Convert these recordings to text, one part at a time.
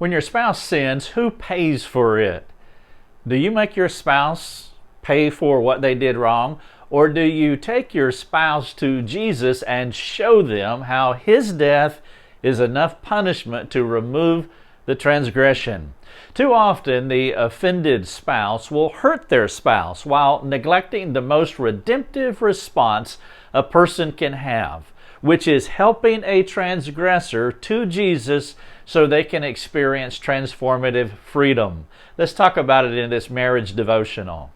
When your spouse sins, who pays for it? Do you make your spouse pay for what they did wrong? Or do you take your spouse to Jesus and show them how His death is enough punishment to remove the transgression? Too often, the offended spouse will hurt their spouse while neglecting the most redemptive response a person can have, which is helping a transgressor to Jesus so they can experience transformative freedom. Let's talk about it in this marriage devotional.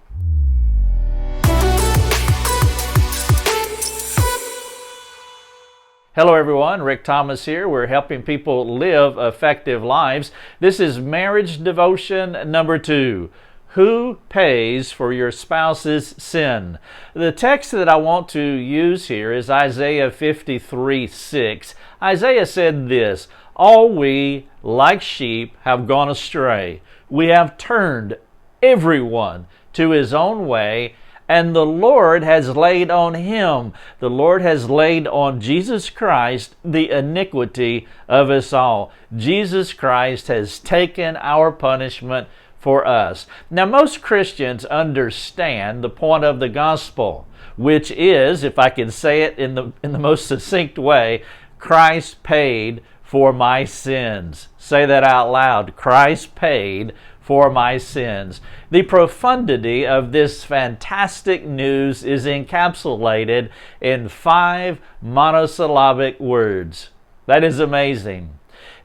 Hello everyone, Rick Thomas here. We're helping people live effective lives. This is marriage devotion number 2. Who pays for your spouse's sin? The text that I want to use here is Isaiah 53:6. Isaiah said this, "All we, like sheep, have gone astray. We have turned everyone to his own way, and the Lord has laid on him," the Lord has laid on Jesus Christ, the iniquity of us all. Jesus Christ has taken our punishment for us. Now, most Christians understand the point of the gospel, which is, if I can say it in the most succinct way, Christ paid for my sins. Say that out loud. Christ paid for my sins. The profundity of this fantastic news is encapsulated in 5 monosyllabic words. That is amazing.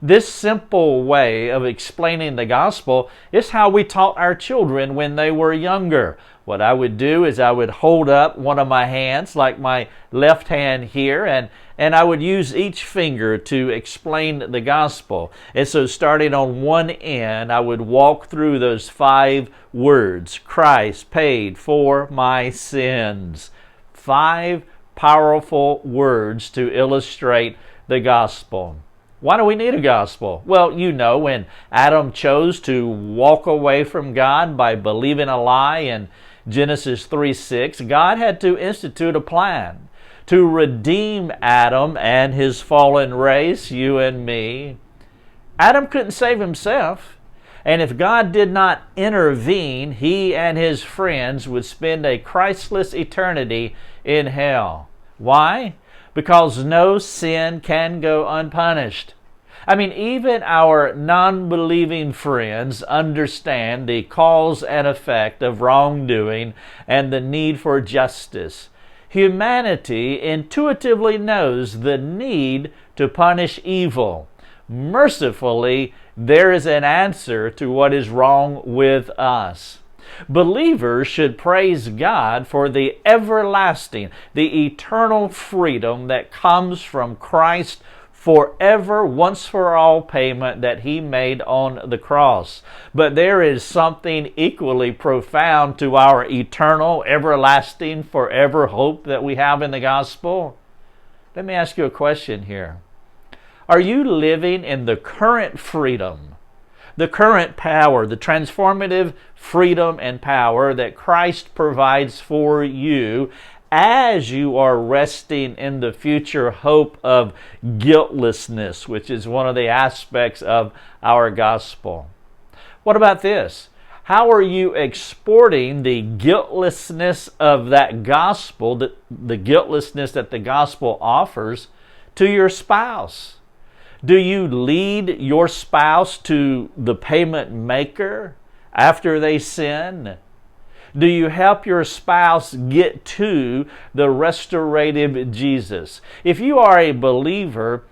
This simple way of explaining the gospel is how we taught our children when they were younger. What I would do is I would hold up one of my hands, like my left hand here, and I would use each finger to explain the gospel. And so starting on one end, I would walk through those 5 words. Christ paid for my sins. 5 powerful words to illustrate the gospel. Why do we need a gospel? Well, you know, when Adam chose to walk away from God by believing a lie in Genesis 3:6, God had to institute a plan to redeem Adam and his fallen race, you and me. Adam couldn't save himself, and if God did not intervene, he and his friends would spend a Christless eternity in hell. Why? Because no sin can go unpunished. I mean, even our non-believing friends understand the cause and effect of wrongdoing and the need for justice. Humanity intuitively knows the need to punish evil. Mercifully, there is an answer to what is wrong with us. Believers should praise God for the everlasting, the eternal freedom that comes from Christ's forever, once for all payment that He made on the cross. But there is something equally profound to our eternal, everlasting, forever hope that we have in the gospel. Let me ask you a question here. Are you living in the current freedom, the current power, the transformative freedom and power that Christ provides for you as you are resting in the future hope of guiltlessness, which is one of the aspects of our gospel? What about this? How are you exporting the guiltlessness of that gospel, the guiltlessness that the gospel offers, to your spouse? Do you lead your spouse to the payment maker after they sin? Do you help your spouse get to the restorative Jesus? If you are a believer,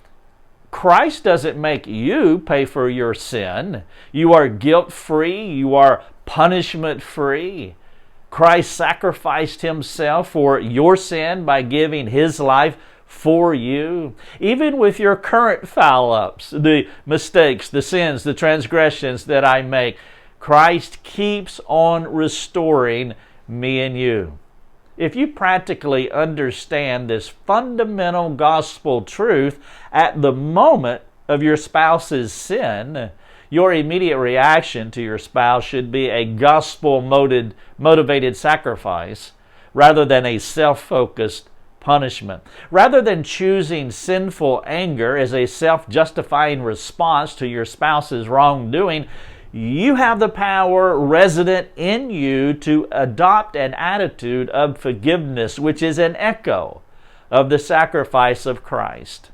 Christ doesn't make you pay for your sin. You are guilt-free. You are punishment-free. Christ sacrificed Himself for your sin by giving His life for you. Even with your current foul-ups, the mistakes, the sins, the transgressions that I make, Christ keeps on restoring me and you. If you practically understand this fundamental gospel truth at the moment of your spouse's sin, your immediate reaction to your spouse should be a gospel-motivated sacrifice rather than a self-focused punishment. Rather than choosing sinful anger as a self-justifying response to your spouse's wrongdoing, you have the power resident in you to adopt an attitude of forgiveness, which is an echo of the sacrifice of Christ.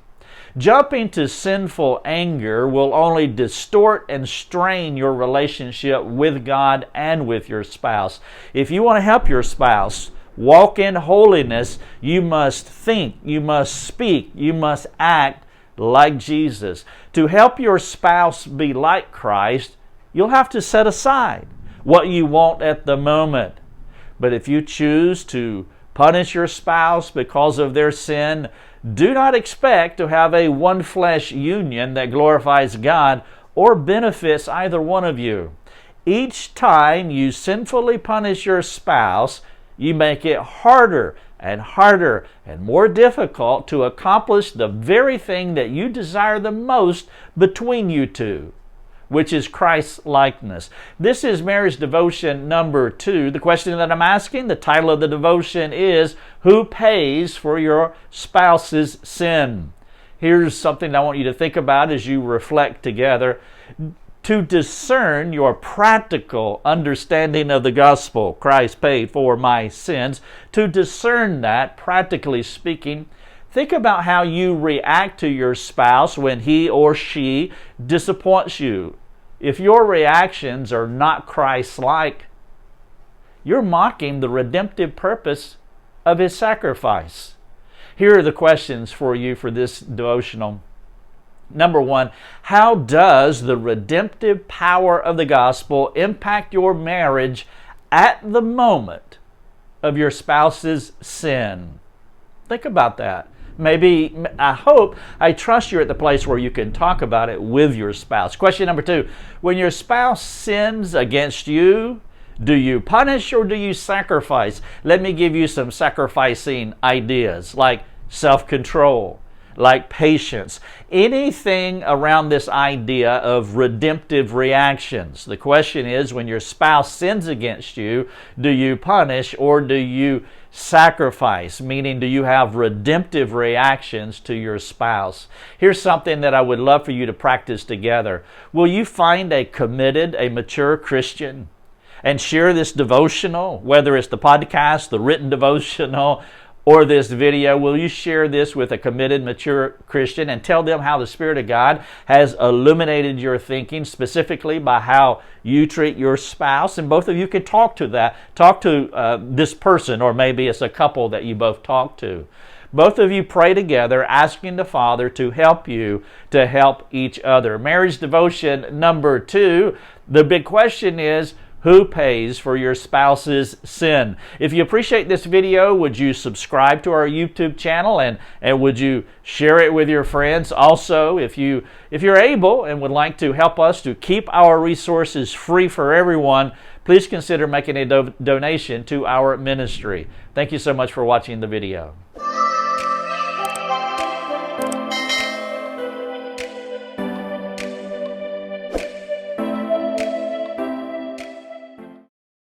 Jumping to sinful anger will only distort and strain your relationship with God and with your spouse. If you want to help your spouse walk in holiness, you must think, you must speak, you must act like Jesus. To help your spouse be like Christ, you'll have to set aside what you want at the moment. But if you choose to punish your spouse because of their sin, do not expect to have a one-flesh union that glorifies God or benefits either one of you. Each time you sinfully punish your spouse, you make it harder and harder and more difficult to accomplish the very thing that you desire the most between you two, which is Christ's likeness. This is marriage devotion number 2. The question that I'm asking, the title of the devotion is, who pays for your spouse's sin? Here's something I want you to think about as you reflect together. To discern your practical understanding of the gospel, Christ paid for my sins, to discern that, practically speaking, think about how you react to your spouse when he or she disappoints you. If your reactions are not Christ-like, you're mocking the redemptive purpose of His sacrifice. Here are the questions for you for this devotional. Number 1, how does the redemptive power of the gospel impact your marriage at the moment of your spouse's sin? Think about that. Maybe, I trust you're at the place where you can talk about it with your spouse. Question number 2, when your spouse sins against you, do you punish or do you sacrifice? Let me give you some sacrificing ideas, like self-control, like patience, anything around this idea of redemptive reactions. The question is, when your spouse sins against you, do you punish or do you sacrifice? Meaning, do you have redemptive reactions to your spouse? Here's something that I would love for you to practice together. Will you find a committed, a mature Christian and share this devotional, whether it's the podcast, the written devotional, or this video? Will you share this with a committed, mature Christian and tell them how the Spirit of God has illuminated your thinking, specifically by how you treat your spouse? And both of you can talk to this person, or maybe it's a couple that you both talk to. Both of you pray together, asking the Father to help you to help each other. Marriage devotion number 2, the big question is, who pays for your spouse's sin? If you appreciate this video, would you subscribe to our YouTube channel and would you share it with your friends? Also, if you're able and would like to help us to keep our resources free for everyone, please consider making a donation to our ministry. Thank you so much for watching the video.